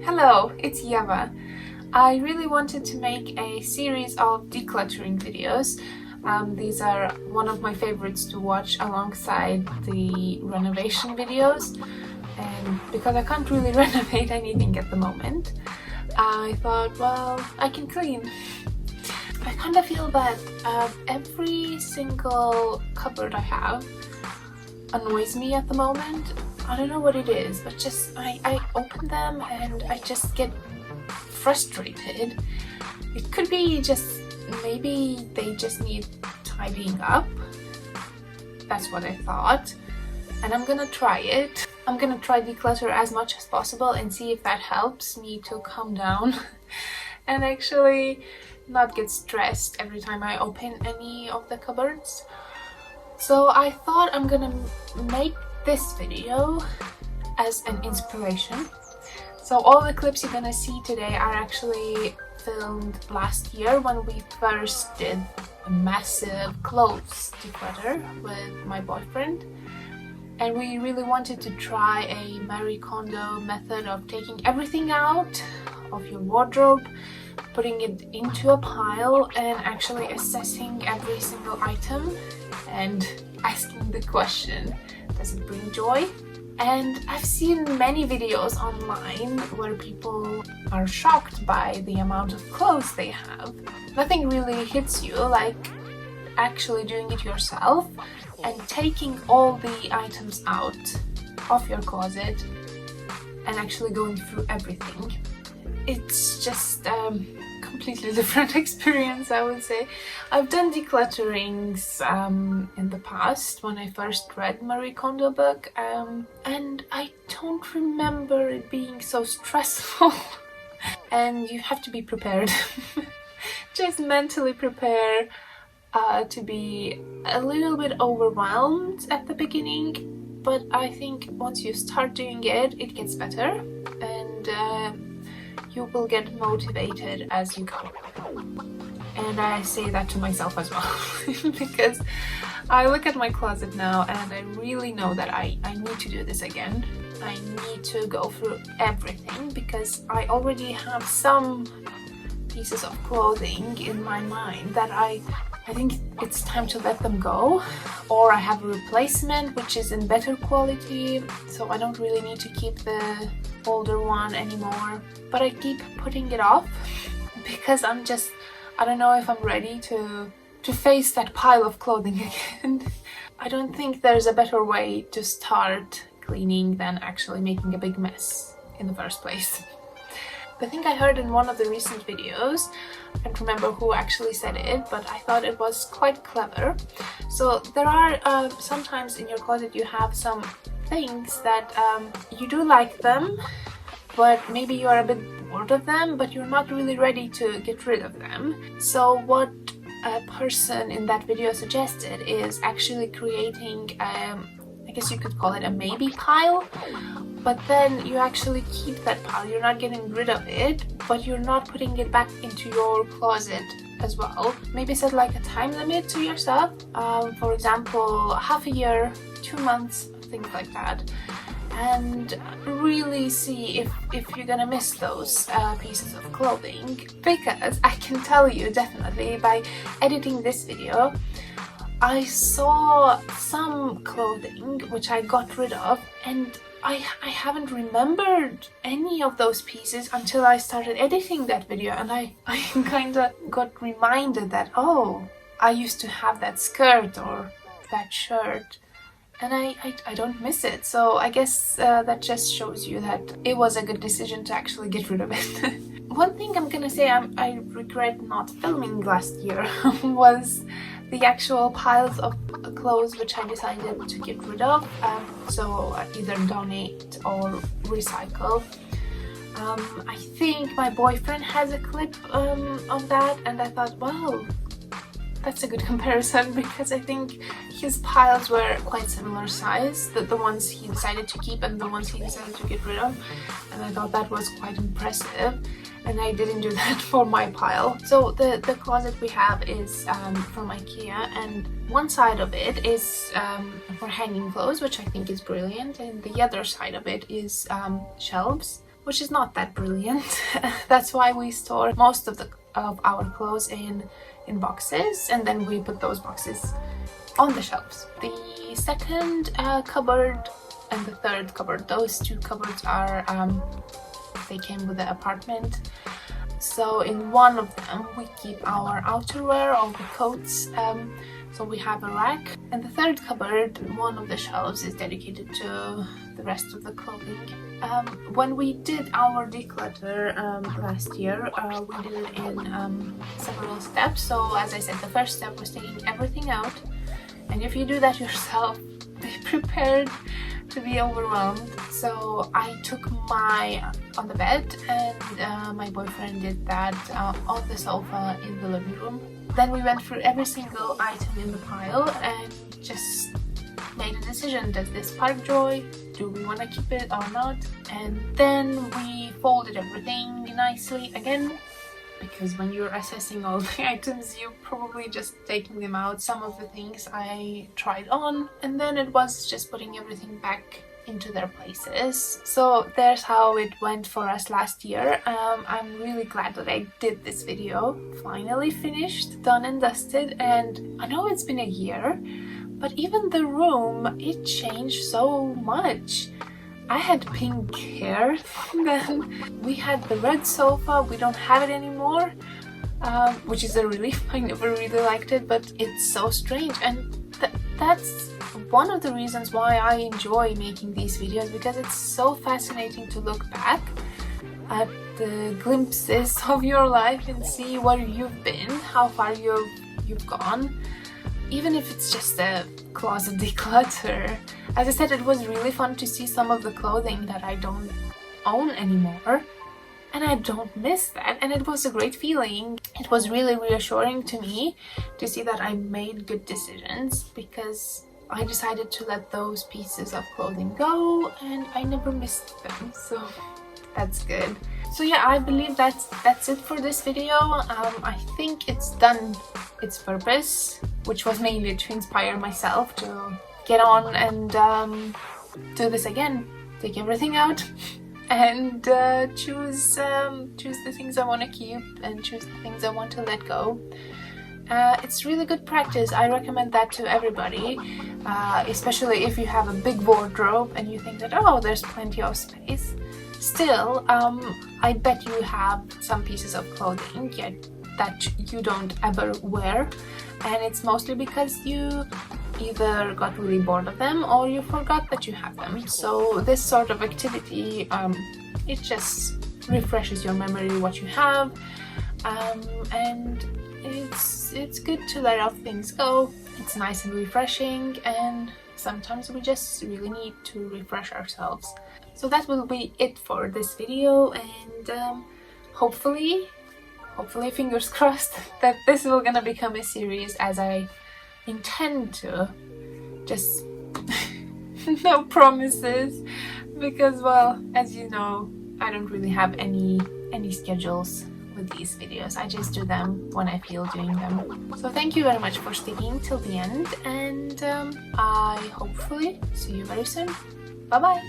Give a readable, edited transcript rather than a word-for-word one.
Hello, it's Ieva. I really wanted to make a series of decluttering videos. These are one of my favorites to watch alongside the renovation videos, and because I can't really renovate anything at the moment, I thought, well, I can clean. I kind of feel that every single cupboard I have annoys me at the moment. I don't know what it is, but just I open them and I just get frustrated. It could be just maybe they just need tidying up. That's what I thought, and I'm gonna try it. I'm gonna try declutter as much as possible and see if that helps me to calm down and actually not get stressed every time I open any of the cupboards. So I thought I'm gonna make this video as an inspiration. So all the clips you're gonna see today are actually filmed last year when we first did a massive clothes declutter with my boyfriend. And we really wanted to try a Marie Kondo method of taking everything out of your wardrobe, putting it into a pile and actually assessing every single item and asking the question, does it bring joy? And I've seen many videos online where people are shocked by the amount of clothes they have. Nothing really hits you like actually doing it yourself and taking all the items out of your closet and actually going through everything. It's just completely different experience, I would say. I've done declutterings in the past when I first read Marie Kondo book, and I don't remember it being so stressful. And you have to be prepared. Just mentally prepare to be a little bit overwhelmed at the beginning, but I think once you start doing it, it gets better, and you will get motivated as you go. And I say that to myself as well because I look at my closet now and I really know that I need to do this again. I need to go through everything because I already have some pieces of clothing in my mind that I think it's time to let them go, or I have a replacement which is in better quality, so I don't really need to keep the older one anymore. But I keep putting it off because I don't know if I'm ready to face that pile of clothing again. I don't think there's a better way to start cleaning than actually making a big mess in the first place. I think I heard in one of the recent videos, I can't remember who actually said it, but I thought it was quite clever. So there are sometimes in your closet you have some things that you do like them, but maybe you are a bit bored of them, but you're not really ready to get rid of them. So what a person in that video suggested is actually creating, I guess you could call it a maybe pile, but then you actually keep that pile. You're not getting rid of it, but you're not putting it back into your closet as well. Maybe set like a time limit to yourself, for example, half a year, 2 months, things like that, and really see if you're gonna miss those pieces of clothing. Because I can tell you definitely by editing this video, I saw some clothing which I got rid of, and I haven't remembered any of those pieces until I started editing that video, and I kind of got reminded that, oh, I used to have that skirt or that shirt, and I don't miss it. So I guess that just shows you that it was a good decision to actually get rid of it. One thing I'm gonna say I regret not filming last year was the actual piles of clothes which I decided to get rid of, so either donate or recycle. I think my boyfriend has a clip of that, and I thought, wow, that's a good comparison because I think his piles were quite similar size, the ones he decided to keep and the ones he decided to get rid of, and I thought that was quite impressive. And I didn't do that for my pile. So the closet we have is from IKEA, and one side of it is for hanging clothes, which I think is brilliant, and the other side of it is shelves. which is not that brilliant. That's why we store most of our clothes in boxes, and then we put those boxes on the shelves. The second cupboard and the third cupboard, those two cupboards are they came with the apartment. So in one of them we keep our outerwear, all the coats, so we have a rack. And the third cupboard, one of the shelves is dedicated to the rest of the clothing. When we did our declutter last year, we did it in several steps. So as I said, the first step was taking everything out, and if you do that yourself, be prepared to be overwhelmed. So I took on the bed, and my boyfriend did that on the sofa in the living room. Then we went through every single item in the pile and just made a decision. Does this spark joy? Do we want to keep it or not? And then we folded everything nicely again, because when you're assessing all the items, you're probably just taking them out. Some of the things I tried on, and then it was just putting everything back into their places. So there's how it went for us last year. I'm really glad that I did this video. Finally finished, done and dusted, and I know it's been a year, but even the room, it changed so much. I had pink hair, then we had the red sofa, we don't have it anymore, which is a relief. I never really liked it, but it's so strange, and that's one of the reasons why I enjoy making these videos, because it's so fascinating to look back at the glimpses of your life and see where you've been, how far you've gone, even if it's just a closet declutter. As I said, it was really fun to see some of the clothing that I don't own anymore, and I don't miss that, and it was a great feeling. It was really reassuring to me to see that I made good decisions, because I decided to let those pieces of clothing go and I never missed them, so that's good. So yeah, I believe that's it for this video. I think it's done its purpose, which was mainly to inspire myself to get on and do this again, take everything out and choose the things I want to keep and choose the things I want to let go. It's really good practice. I recommend that to everybody, especially if you have a big wardrobe and you think that, oh, there's plenty of space. Still, I bet you have some pieces of clothing that you don't ever wear, and it's mostly because you either got really bored of them or you forgot that you have them. So this sort of activity, it just refreshes your memory what you have, and it's good to let off things go. It's nice and refreshing, and sometimes we just really need to refresh ourselves. So that will be it for this video, and hopefully fingers crossed that this will gonna become a series, as I intend to. Just no promises, because, well, as you know, I don't really have any schedules with these videos. I just do them when I feel doing them. So thank you very much for sticking till the end, and I hopefully see you very soon. Bye bye.